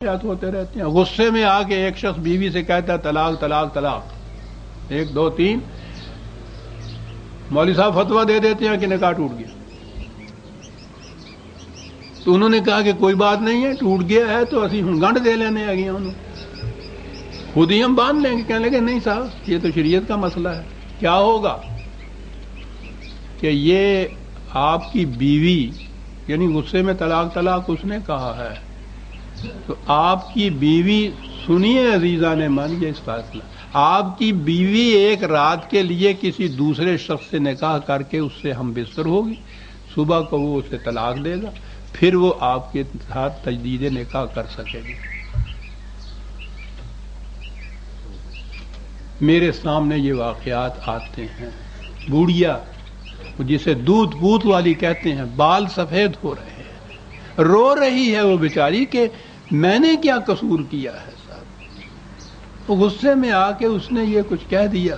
ہوتے رہتے ہیں. غصے میں آ کے ایک شخص بیوی سے کہتا ہے طلاق طلاق طلاق 1 2 3. مولوی صاحب فتویٰ دے دیتے ہیں کہ نکاح ٹوٹ گیا. تو انہوں نے کہا کہ کوئی بات نہیں ہے، ٹوٹ گیا ہے تو اسی ہوں گنڈ دے لینے آ گیا انہوں خود ہی ہم باندھ لیں گے. کہنے لگے نہیں صاحب یہ تو شریعت کا مسئلہ ہے. کیا ہوگا کہ یہ آپ کی بیوی یعنی غصے میں طلاق طلاق اس نے کہا ہے تو آپ کی بیوی، سنیے عزیزان من یہ اس فیصلہ، آپ کی بیوی ایک رات کے لیے کسی دوسرے شخص سے نکاح کر کے اس سے ہم بستر ہوگی، صبح کو وہ اسے طلاق دے گا، پھر وہ آپ کے ساتھ تجدید نکاح کر سکے گی. میرے سامنے یہ واقعات آتے ہیں. بوڑھیا جسے دودھ پوت والی کہتے ہیں، بال سفید ہو رہے ہیں، رو رہی ہے وہ بیچاری کہ میں نے کیا قصور کیا ہے صاحب. وہ غصے میں آ کے اس نے یہ کچھ کہہ دیا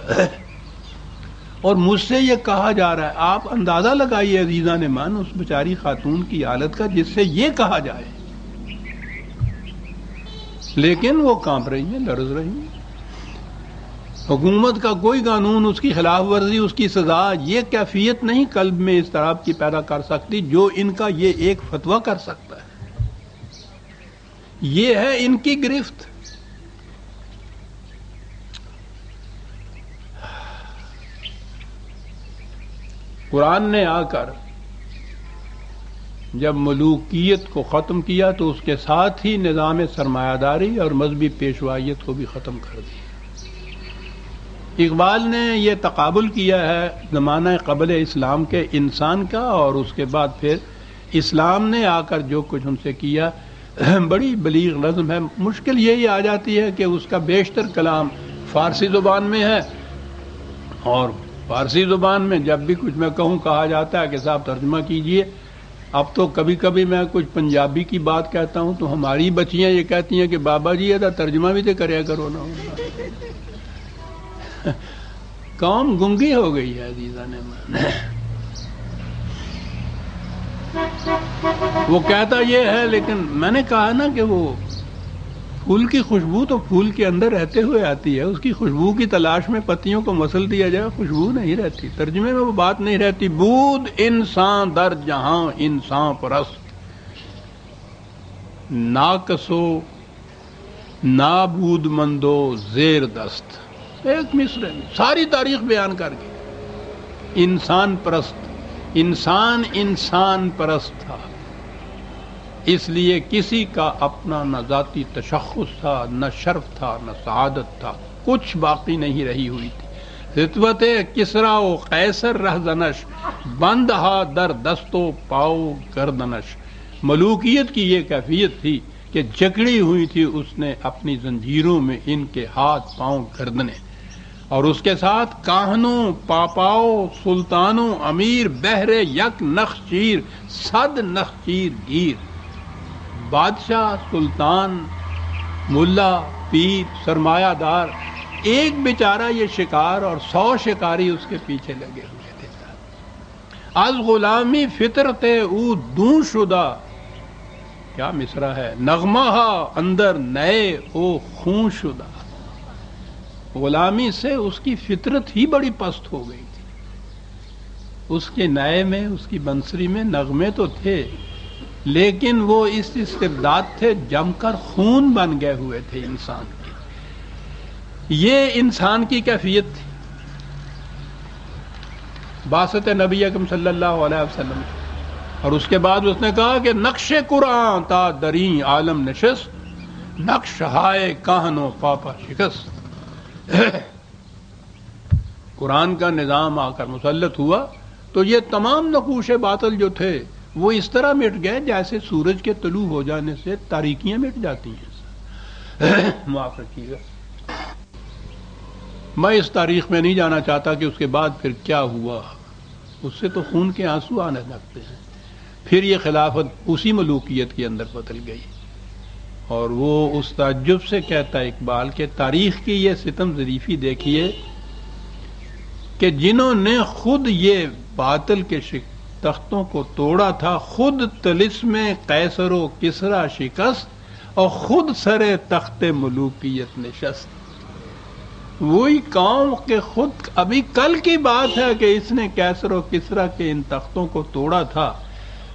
اور مجھ سے یہ کہا جا رہا ہے. آپ اندازہ لگائیے عزیزان من اس بیچاری خاتون کی حالت کا جس سے یہ کہا جائے، لیکن وہ کانپ رہی ہیں، لرز رہی ہیں. حکومت کا کوئی قانون اس کی خلاف ورزی، اس کی سزا یہ کیفیت نہیں قلب میں اس طرح کی پیدا کر سکتی جو ان کا یہ ایک فتویٰ کر سکتا ہے. یہ ہے ان کی گرفت. قرآن نے آ کر جب ملوکیت کو ختم کیا تو اس کے ساتھ ہی نظام سرمایہ داری اور مذہبی پیشوائیت کو بھی ختم کر دیا. اقبال نے یہ تقابل کیا ہے زمانہ قبل اسلام کے انسان کا اور اس کے بعد پھر اسلام نے آ کر جو کچھ ان سے کیا. بڑی بلیغ نظم ہے. مشکل یہی آ جاتی ہے کہ اس کا بیشتر کلام فارسی زبان میں ہے اور فارسی زبان میں جب بھی کچھ میں کہوں کہا جاتا ہے کہ صاحب ترجمہ کیجئے. اب تو کبھی کبھی میں کچھ پنجابی کی بات کہتا ہوں تو ہماری بچیاں یہ کہتی ہیں کہ بابا جی یہ ترجمہ بھی تو کریا کرو نا. قوم گنگی ہو گئی ہے عزیزان من. وہ کہتا یہ ہے لیکن میں نے کہا نا کہ وہ پھول کی خوشبو تو پھول کے اندر رہتے ہوئے آتی ہے. اس کی خوشبو کی تلاش میں پتیوں کو مسل دیا جائے خوشبو نہیں رہتی. ترجمے میں وہ بات نہیں رہتی. بود انسان در جہاں انسان پرست، ناقصو نابود مندو زیر دست. ایک مصرے میں ساری تاریخ بیان کر کے انسان پرست، انسان پرست تھا. اس لیے کسی کا اپنا نہ ذاتی تشخص تھا، نہ شرف تھا، نہ سعادت تھا، کچھ باقی نہیں رہی ہوئی تھی. رتبت کسرا و قیصر رہزنش، بندہا در دست و پاؤ گردنش. ملوکیت کی یہ کیفیت تھی کہ جکڑی ہوئی تھی اس نے اپنی زنجیروں میں ان کے ہاتھ پاؤں گردنے، اور اس کے ساتھ کاہنوں پاپاؤ سلطانوں امیر بہرے یک نخچیر صد نخچیر گیر. بادشاہ سلطان ملا پیر سرمایہ دار، ایک بیچارہ یہ شکار اور 100 شکاری اس کے پیچھے لگے ہوئے تھے. از غلامی فطرت او دوں شدہ، کیا مصرع ہے، نغمہ اندر نئے او خون شدہ. غلامی سے اس کی فطرت ہی بڑی پست ہو گئی تھی. اس کے نئے میں، اس کی بنسری میں نغمے تو تھے لیکن وہ اس استبداد تھے جم کر خون بن گئے ہوئے تھے انسان کے. یہ انسان کی کیفیت تھی. بعثت نبی اکرم صلی اللہ علیہ وسلم اور اس کے بعد اس نے کہا کہ نقش قرآن تا دریں عالم نشست، نقش ہائے کہن و پاپا شکست. قرآن کا نظام آ کر مسلط ہوا تو یہ تمام نقوش باطل جو تھے وہ اس طرح مٹ گئے جیسے سورج کے طلوع ہو جانے سے تاریکیاں مٹ جاتی ہیں. معاف رکھیے گا. میں اس تاریخ میں نہیں جانا چاہتا کہ اس کے بعد پھر کیا ہوا. اس سے تو خون کے آنسو آنے لگتے ہیں. پھر یہ خلافت اسی ملوکیت کے اندر بدل گئی اور وہ اس تعجب سے کہتا ہے اقبال کہ تاریخ کی یہ ستم ظریفی دیکھیے کہ جنہوں نے خود یہ باطل کے تختوں کو توڑا تھا، خود طلسم قیصر و کسریٰ شکست اور خود سر تخت ملوکیت نشست. وہی قوم کے خود ابھی کل کی بات ہے کہ اس نے کیسر و کسرا کے ان تختوں کو توڑا تھا،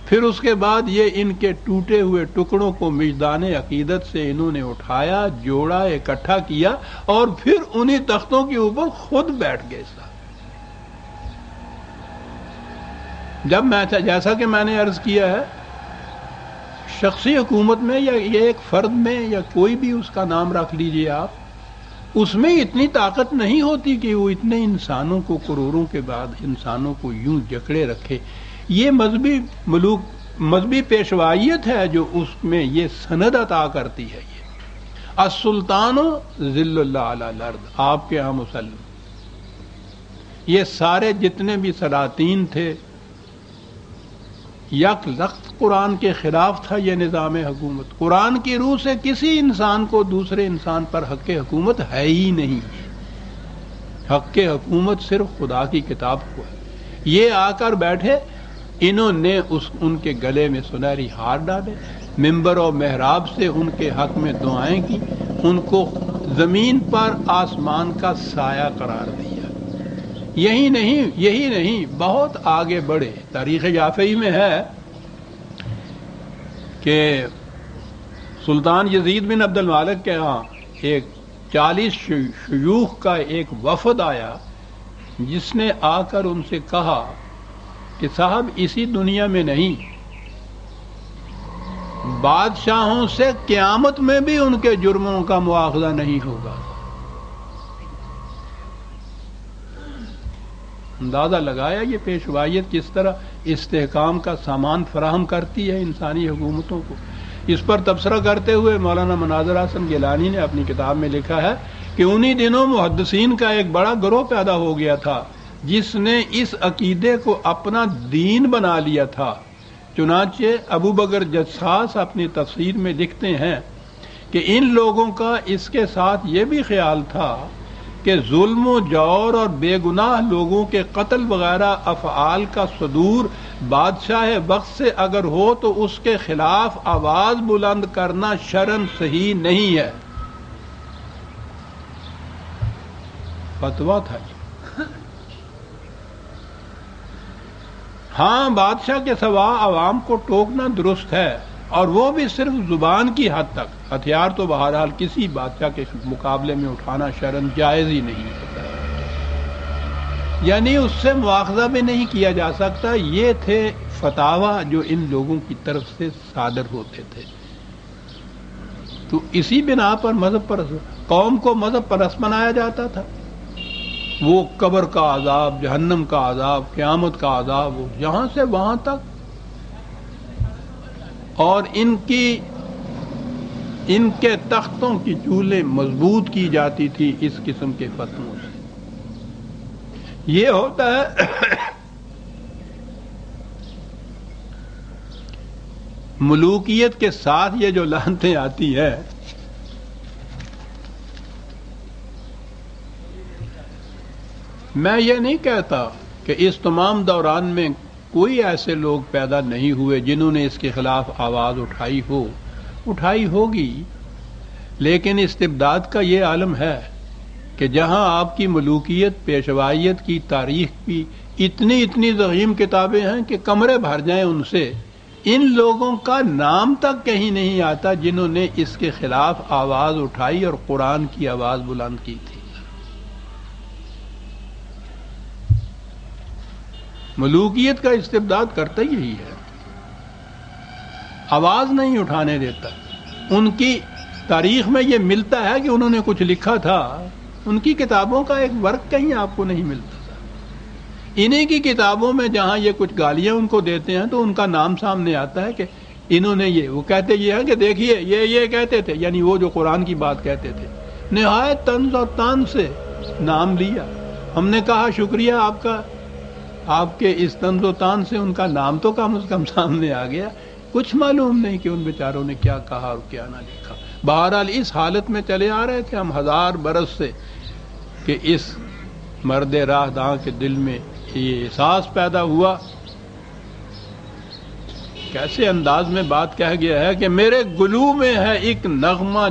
پھر اس کے بعد یہ ان کے ٹوٹے ہوئے ٹکڑوں کو میدان عقیدت سے انہوں نے اٹھایا، جوڑا، اکٹھا کیا اور پھر انہی تختوں کے اوپر خود بیٹھ گئے. جب میں جیسا کہ میں نے عرض کیا ہے، شخصی حکومت میں یا یہ ایک فرد میں یا کوئی بھی اس کا نام رکھ لیجئے آپ، اس میں اتنی طاقت نہیں ہوتی کہ وہ اتنے انسانوں کو، کروڑوں کے بعد انسانوں کو یوں جکڑے رکھے. یہ مذہبی پیشوائیت ہے جو اس میں یہ سند عطا کرتی ہے. یہ السلطان ذل اللہ علی الارض، آپ کے ہاں مسلم، یہ سارے جتنے بھی سلاطین تھے، یک لخت قرآن کے خلاف تھا یہ نظام حکومت. قرآن کی روح سے کسی انسان کو دوسرے انسان پر حق حکومت ہے ہی نہیں. حق حکومت صرف خدا کی کتاب کو ہے. یہ آ کر بیٹھے، انہوں نے ان کے گلے میں سنہری ہار ڈالے، ممبر و محراب سے ان کے حق میں دعائیں کی، ان کو زمین پر آسمان کا سایہ قرار دیا. یہی نہیں بہت آگے بڑھے. تاریخ یافعی میں ہے کہ سلطان یزید بن عبد المالک کے ہاں ایک 40 شیوخ کا ایک وفد آیا، جس نے آ کر ان سے کہا کہ صاحب اسی دنیا میں نہیں، بادشاہوں سے قیامت میں بھی ان کے جرموں کا مواخذہ نہیں ہوگا. اندازہ لگایا یہ پیشوائیت کس طرح استحکام کا سامان فراہم کرتی ہے انسانی حکومتوں کو. اس پر تبصرہ کرتے ہوئے مولانا مناظر حسن گیلانی نے اپنی کتاب میں لکھا ہے کہ انہی دنوں محدثین کا ایک بڑا گروہ پیدا ہو گیا تھا جس نے اس عقیدے کو اپنا دین بنا لیا تھا. چنانچہ ابو بکر جساس اپنی تفسیر میں لکھتے ہیں کہ ان لوگوں کا اس کے ساتھ یہ بھی خیال تھا کہ ظلم و جور اور بے گناہ لوگوں کے قتل وغیرہ افعال کا صدور بادشاہ وقت سے اگر ہو تو اس کے خلاف آواز بلند کرنا شرعاً صحیح نہیں ہے. فتویٰ تھا یہ. ہاں بادشاہ کے سوا عوام کو ٹوکنا درست ہے، اور وہ بھی صرف زبان کی حد تک. ہتھیار تو بہرحال کسی بادشاہ کے مقابلے میں اٹھانا شرعاً جائز ہی نہیں ہوتا، یعنی اس سے مواخذہ بھی نہیں کیا جا سکتا. یہ تھے فتاویٰ جو ان لوگوں کی طرف سے صادر ہوتے تھے. تو اسی بنا پر مذہب پر قوم کو مذہب پرست بنایا جاتا تھا. وہ قبر کا عذاب، جہنم کا عذاب، قیامت کا عذاب، یہاں سے وہاں تک، اور ان کے تختوں کی چولیں مضبوط کی جاتی تھی اس قسم کے فتووں سے. یہ ہوتا ہے ملوکیت کے ساتھ یہ جو لعنتیں آتی ہے. میں یہ نہیں کہتا کہ اس تمام دوران میں کوئی ایسے لوگ پیدا نہیں ہوئے جنہوں نے اس کے خلاف آواز اٹھائی ہوگی، لیکن استبداد کا یہ عالم ہے کہ جہاں آپ کی ملوکیت، پیشوائیت کی تاریخ کی اتنی ضخیم کتابیں ہیں کہ کمرے بھر جائیں ان سے، ان لوگوں کا نام تک کہیں نہیں آتا جنہوں نے اس کے خلاف آواز اٹھائی اور قرآن کی آواز بلند کی تھی. ملوکیت کا استبداد کرتا یہی ہے، آواز نہیں اٹھانے دیتا. ان کی تاریخ میں یہ ملتا ہے کہ انہوں نے کچھ لکھا تھا، ان کی کتابوں کا ایک ورق کہیں آپ کو نہیں ملتا تھا. انہی کی کتابوں میں جہاں یہ کچھ گالیاں ان کو دیتے ہیں تو ان کا نام سامنے آتا ہے کہ انہوں نے وہ کہتے یہ ہے کہ دیکھیے یہ کہتے تھے، یعنی وہ جو قرآن کی بات کہتے تھے. نہایت طنز اور تان سے نام لیا. ہم نے کہا شکریہ آپ کا، آپ کے اس طنز و تان سے ان کا نام تو کم از کم سامنے آ گیا. کچھ معلوم نہیں کہ ان بیچاروں نے کیا کہا اور کیا نہ لکھا. بہرحال اس حالت میں چلے آ رہے تھے ہم 1000 برس سے کہ اس مرد راہ داں کے دل میں یہ احساس پیدا ہوا کیسے انداز میں بات کہہ گیا ہے کہ میرے گلو میں ہے ایک نغمہ